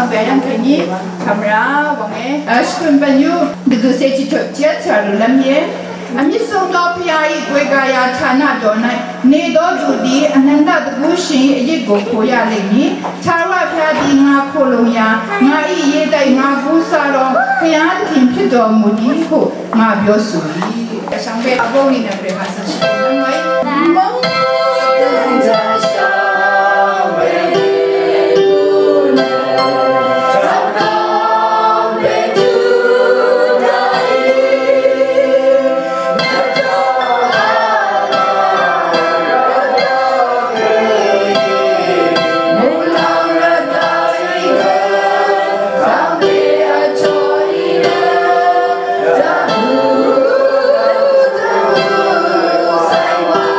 sampai yang kini kamera wange screen banyu gitu saya cicok selalu lamye ami songlo piai kwe gaya chana dona ne do judi ananda dushin ye go koya leni charwa phadi nga kholo ya nga I ye dai nga bu sa ro phya tin phit do mu ni ko nga pyo su yi sampai abong ni na pre ma sa shi ngai mong tan ja sha Say what?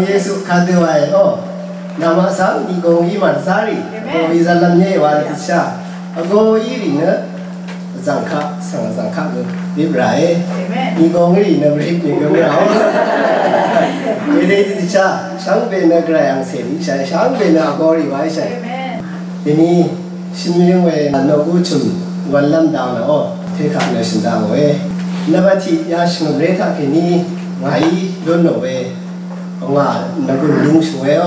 Yesus kaduai nama sang ni gong iman sari gong izalam ye walisha ago iri na zangka sang zangka ke librai ni gong iri na berhip ni gong rau ini disha sang be na gra yang seri saya sang be na ago iri wai saya ini simiyong we nogu chum walam daw na thekha na sinda we nabati ya sing reta kini ngai don no we nga nagu lung suwe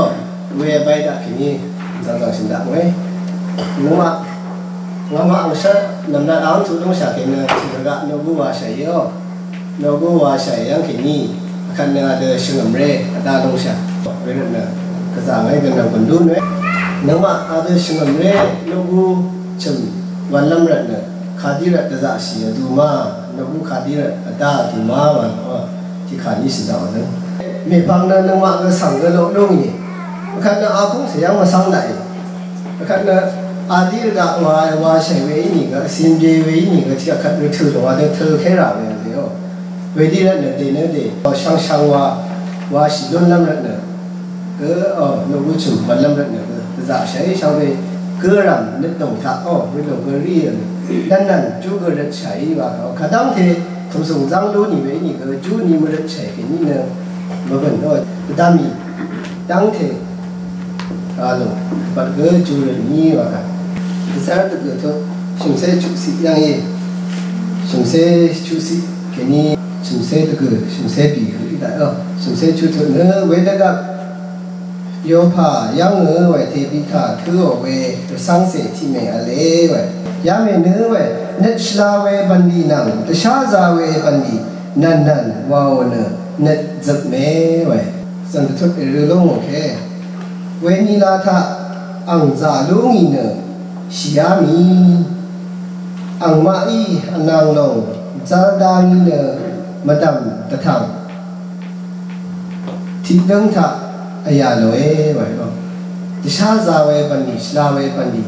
we bai da kini zang sinda we numa ngama angsa namna ang tu dong sa kena siga nogu wa sai nogu wa sai yang kini akan ada singamre ada dong sa we na kaza mai gan gan dun we nama ada singamre nogu chum walam rat na khadira da za si duma nogu khadira ada duma wa ti khani sinda wa me pang na nama ga sang ga lo long ni kan na akung sayang ma sang dai kan na adir ga wa sai we ni ga sim je we ni ga ti ka thu lo wa de thu khe ra we le we di ra ne de ne de sang sang wa si lon lam ra ne ke no bu chum ban lam ra ne za sai sau de ke ram ne dong tha we lo ge ri dan nan chu ge ra sai wa ka dang the thum sung zang lu ni we ni ge chu ni mo ra sai ke ni ne ma ban dami dang the alo barga jure ni wa ka besar de to simse chusi yang ye simse chusi keni simse de simse bi hu da simse chu to ne we da ga yo pa yang ne we te bi ka thu o we sang se ti me a le we ya me ne we net shla we ban di nang de sha za we ban di nan nan wa o ne net zap me we san de to e lo mo ke we ni la tha ang za lu ngi ne xia mi ang ma i anang lo za da ni ne madam ta thang ti dang tha aya lo e wa lo ti sha za we ban ni sla we ban ni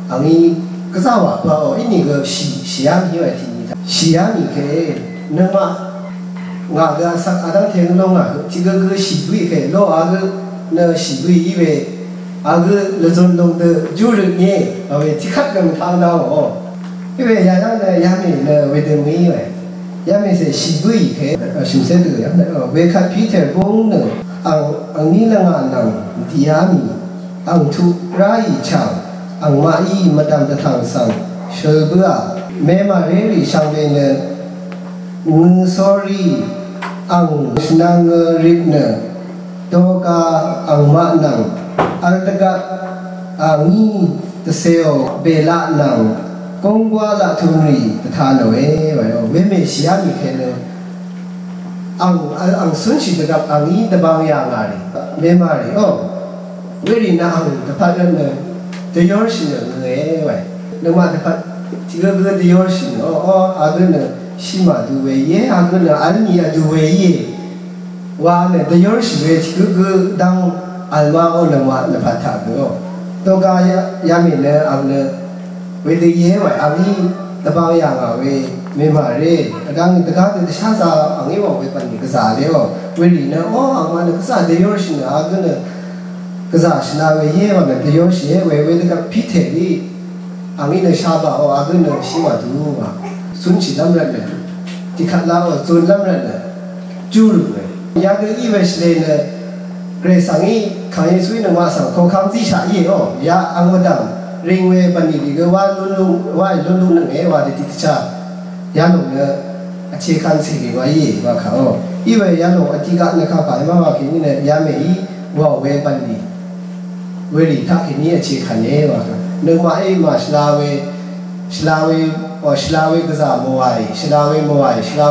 ang i ka za wa ba o ini ge xia mi wa ti ni tha xia mi ke ne ma nga ga sa adang theng lo nga ti ge ge xi bui ke lo a ge na xi bui i we a ge le zon long de ju ru ni a we ti khat gam thang da o i we ya yang ne ya mi ne we de mi we ya mi se xi bui ke sim se de ya we khat pi the bong ne ang ni la nga nang ti ya mi ang thu ra yi chang ang ma i madam ta thang sang shel bua me ma re ri sang we ne sorry ang snang rit ne to ka ang ma nang al daga angi te seo bela nang kongwa la thumri ta tha no we me sia mi khe ne ang sun chi daga angi da bang ya nga ri me ma ri we ri na ang ta pha ne de yor shi ne we ne ma ta pha ti ge ge de yor shi a ge ne shi ma du we ye a ge ne an ni a du we ye wa ne de yor shi we ti ge dang alma o na wa na pha tha go to ga ya mi ne ang ne we de ye wa ang ni da ba ya nga we me ma re adang da ga de sha sa ang i wa we pan ni ka sa le we ri ne ang ma ne ka sa de yor shi ne a ge ne ka sa shi na we ye wa ne de yor shi we de ka pi the ni ang i ne sha ba a ge ne shi ma du ba sun chi lam ra ne ti khat la o zun lam ra ne ju ru ne ya ge i we shi le ne re sang i khang ye sui na ma sang khong khang ji sha ye ya ang wa dam ring we ban ni ge wa lun lun ne wa de ti cha ya no ne a che khan si ge wa ye wa kha i we ya no a ti ga ne kha ba ma wa ki ni ne ya me i wa we ban ni we ri tha ki ni a che khan ye wa ne ma ai ma shla we ga za mo wa i shla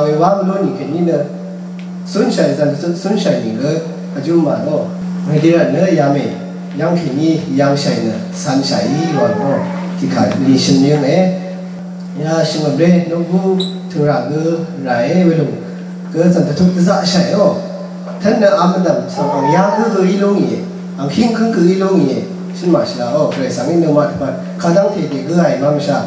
we wa lo ni ki ni ne sun shai ni ge a ju ma lo me di ra ne ya me yang ki ni yang shai ne san shai wa lo ti kha li shin ye ne ya shin ma bre no gu thu ra ge rai we lo ge zan ta thu za shai thân ne am dam sa ang ya ge i lo ni ang king khang ge i lo ni shin ma sha pre sang ni ne ma ta kha dang the de ge ai ma sha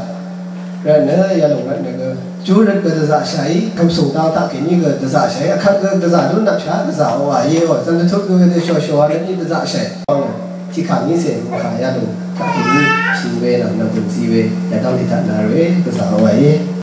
ra ne ya lo ne ge chú rất cái giá sai không sung tao ta cái như cái giá sai khác cái giá đó nạp trả cái giá hoa ye hoa chân thuốc cái cho cho đấy như cái giá sai chỉ khả như thế khả ya đủ các cái như sinh về là bún gì về nhà tao thì thật là cái giá hoa ye